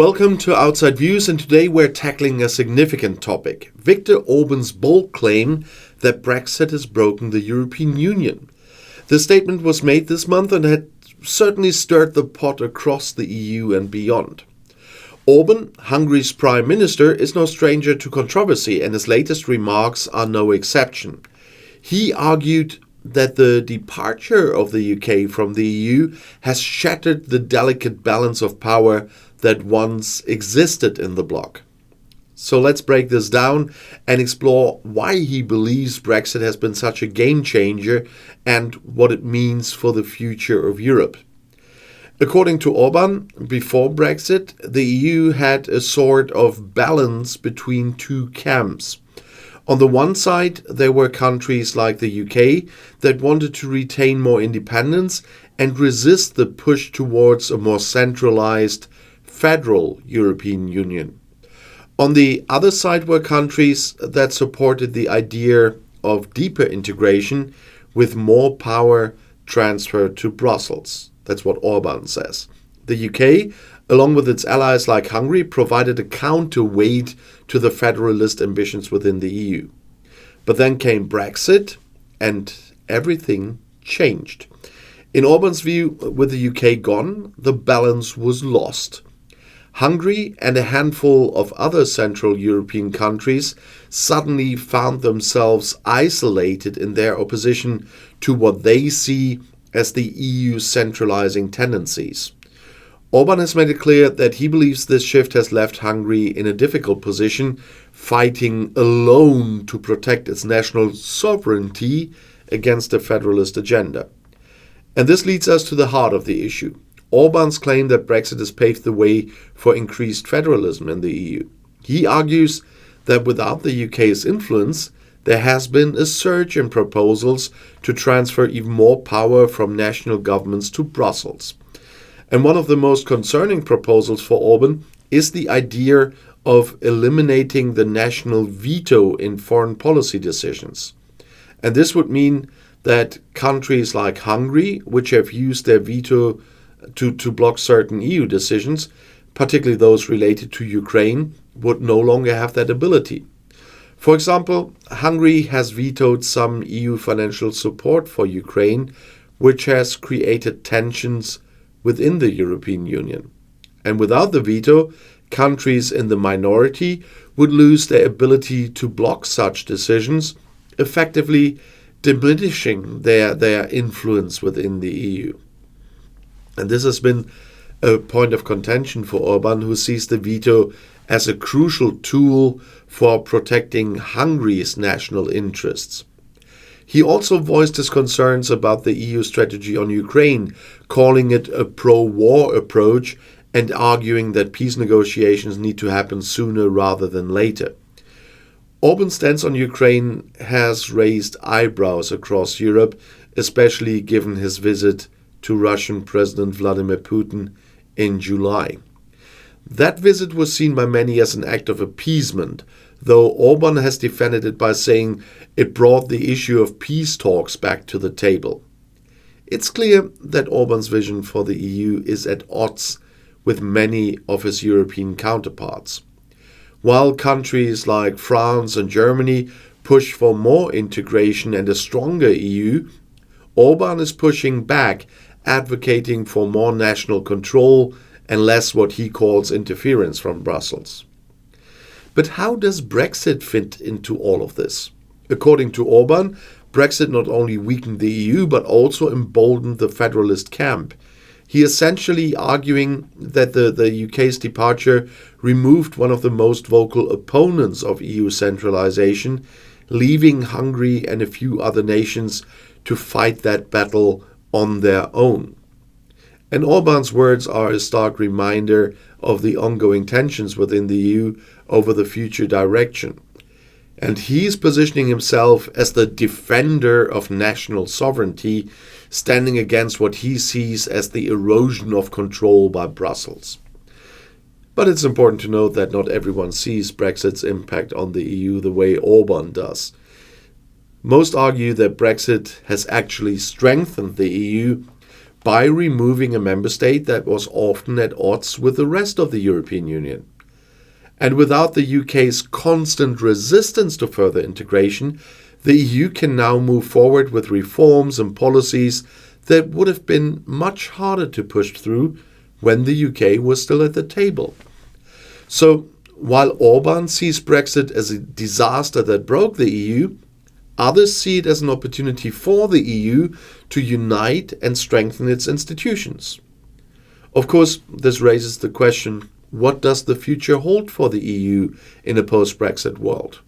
Welcome to Outside Views, and today we're tackling a significant topic. Viktor Orban's bold claim that Brexit has broken the European Union. The statement was made this month and had certainly stirred the pot across the EU and beyond. Orban, Hungary's Prime Minister, is no stranger to controversy, and his latest remarks are no exception. He argued that the departure of the UK from the EU has shattered the delicate balance of power that once existed in the bloc. So let's break this down and explore why he believes Brexit has been such a game changer and what it means for the future of Europe. According to Orban, before Brexit, the EU had a sort of balance between two camps. On the one side, there were countries like the UK that wanted to retain more independence and resist the push towards a more centralized federal European Union. On the other side were countries that supported the idea of deeper integration with more power transferred to Brussels. That's what Orban says. The UK, along with its allies like Hungary, provided a counterweight to the federalist ambitions within the EU. But then came Brexit and everything changed. In Orban's view, with the UK gone, the balance was lost. Hungary and a handful of other Central European countries suddenly found themselves isolated in their opposition to what they see as the EU's centralizing tendencies. Orban has made it clear that he believes this shift has left Hungary in a difficult position, fighting alone to protect its national sovereignty against a federalist agenda. And this leads us to the heart of the issue. Orban's claim that Brexit has paved the way for increased federalism in the EU. He argues that without the UK's influence, there has been a surge in proposals to transfer even more power from national governments to Brussels. And one of the most concerning proposals for Orban is the idea of eliminating the national veto in foreign policy decisions. And this would mean that countries like Hungary, which have used their veto to block certain EU decisions, particularly those related to Ukraine, would no longer have that ability. For example, Hungary has vetoed some EU financial support for Ukraine, which has created tensions within the European Union. And without the veto, countries in the minority would lose their ability to block such decisions, effectively diminishing their influence within the EU. And this has been a point of contention for Orban, who sees the veto as a crucial tool for protecting Hungary's national interests. He also voiced his concerns about the EU strategy on Ukraine, calling it a pro-war approach and arguing that peace negotiations need to happen sooner rather than later. Orban's stance on Ukraine has raised eyebrows across Europe, especially given his visit to Russian President Vladimir Putin in July. That visit was seen by many as an act of appeasement, though Orban has defended it by saying it brought the issue of peace talks back to the table. It's clear that Orban's vision for the EU is at odds with many of his European counterparts. While countries like France and Germany push for more integration and a stronger EU, Orban is pushing back, advocating for more national control and less what he calls interference from Brussels. But how does Brexit fit into all of this? According to Orban, Brexit not only weakened the EU but also emboldened the federalist camp. He essentially arguing that the UK's departure removed one of the most vocal opponents of EU centralization, leaving Hungary and a few other nations to fight that battle on their own. And Orban's words are a stark reminder of the ongoing tensions within the EU over the future direction. And he's positioning himself as the defender of national sovereignty, standing against what he sees as the erosion of control by Brussels. But it's important to note that not everyone sees Brexit's impact on the EU the way Orban does. Most argue that Brexit has actually strengthened the EU, by removing a member state that was often at odds with the rest of the European Union. And without the UK's constant resistance to further integration, the EU can now move forward with reforms and policies that would have been much harder to push through when the UK was still at the table. So, while Orban sees Brexit as a disaster that broke the EU, others see it as an opportunity for the EU to unite and strengthen its institutions. Of course, this raises the question, what does the future hold for the EU in a post-Brexit world?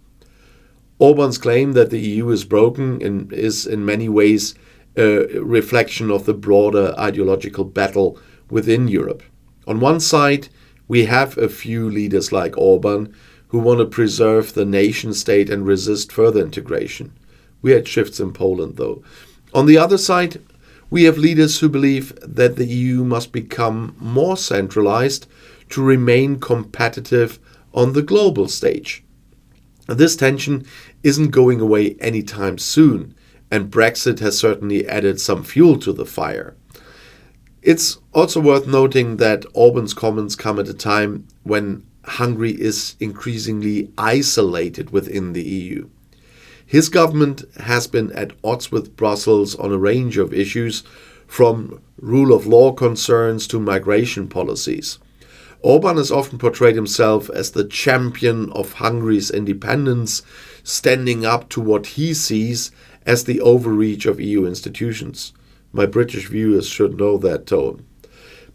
Orban's claim that the EU is broken is in many ways a reflection of the broader ideological battle within Europe. On one side, we have a few leaders like Orban who want to preserve the nation state and resist further integration. We had shifts in Poland, though. On the other side, we have leaders who believe that the EU must become more centralized to remain competitive on the global stage. This tension isn't going away anytime soon, and Brexit has certainly added some fuel to the fire. It's also worth noting that Orban's comments come at a time when Hungary is increasingly isolated within the EU. His government has been at odds with Brussels on a range of issues, from rule of law concerns to migration policies. Orban has often portrayed himself as the champion of Hungary's independence, standing up to what he sees as the overreach of EU institutions. My British viewers should know that tone.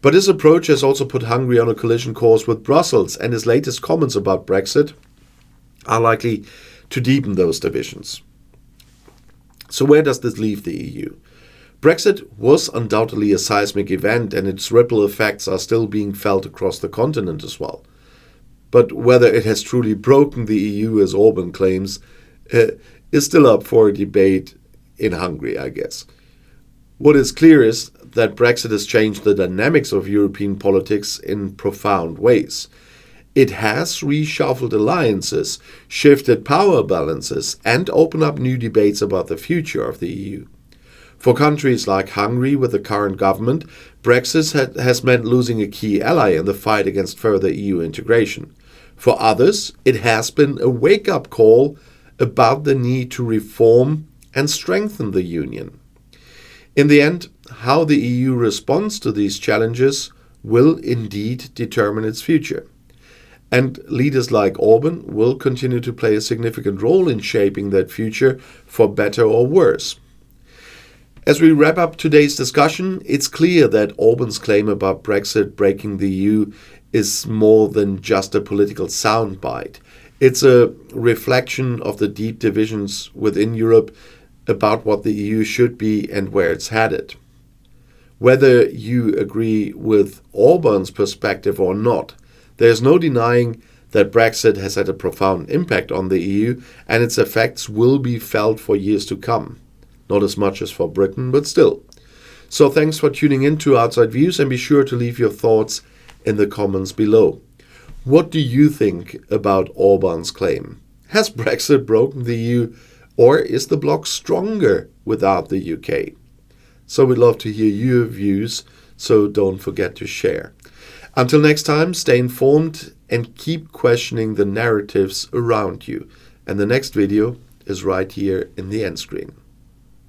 But his approach has also put Hungary on a collision course with Brussels, and his latest comments about Brexit are likely to deepen those divisions. So where does this leave the EU? Brexit was undoubtedly a seismic event, and its ripple effects are still being felt across the continent as well. But whether it has truly broken the EU, as Orban claims, is still up for a debate in Hungary, I guess. What is clear is that Brexit has changed the dynamics of European politics in profound ways. It has reshuffled alliances, shifted power balances, and opened up new debates about the future of the EU. For countries like Hungary with the current government, Brexit has meant losing a key ally in the fight against further EU integration. For others, it has been a wake-up call about the need to reform and strengthen the Union. In the end, how the EU responds to these challenges will indeed determine its future. And leaders like Orban will continue to play a significant role in shaping that future for better or worse. As we wrap up today's discussion, it's clear that Orban's claim about Brexit breaking the EU is more than just a political soundbite. It's a reflection of the deep divisions within Europe about what the EU should be and where it's headed. Whether you agree with Orban's perspective or not, there's no denying that Brexit has had a profound impact on the EU, and its effects will be felt for years to come. Not as much as for Britain, but still. So thanks for tuning in to Outside Views, and be sure to leave your thoughts in the comments below. What do you think about Orban's claim? Has Brexit broken the EU, or is the bloc stronger without the UK? So we'd love to hear your views, so don't forget to share. Until next time, stay informed and keep questioning the narratives around you. And the next video is right here in the end screen.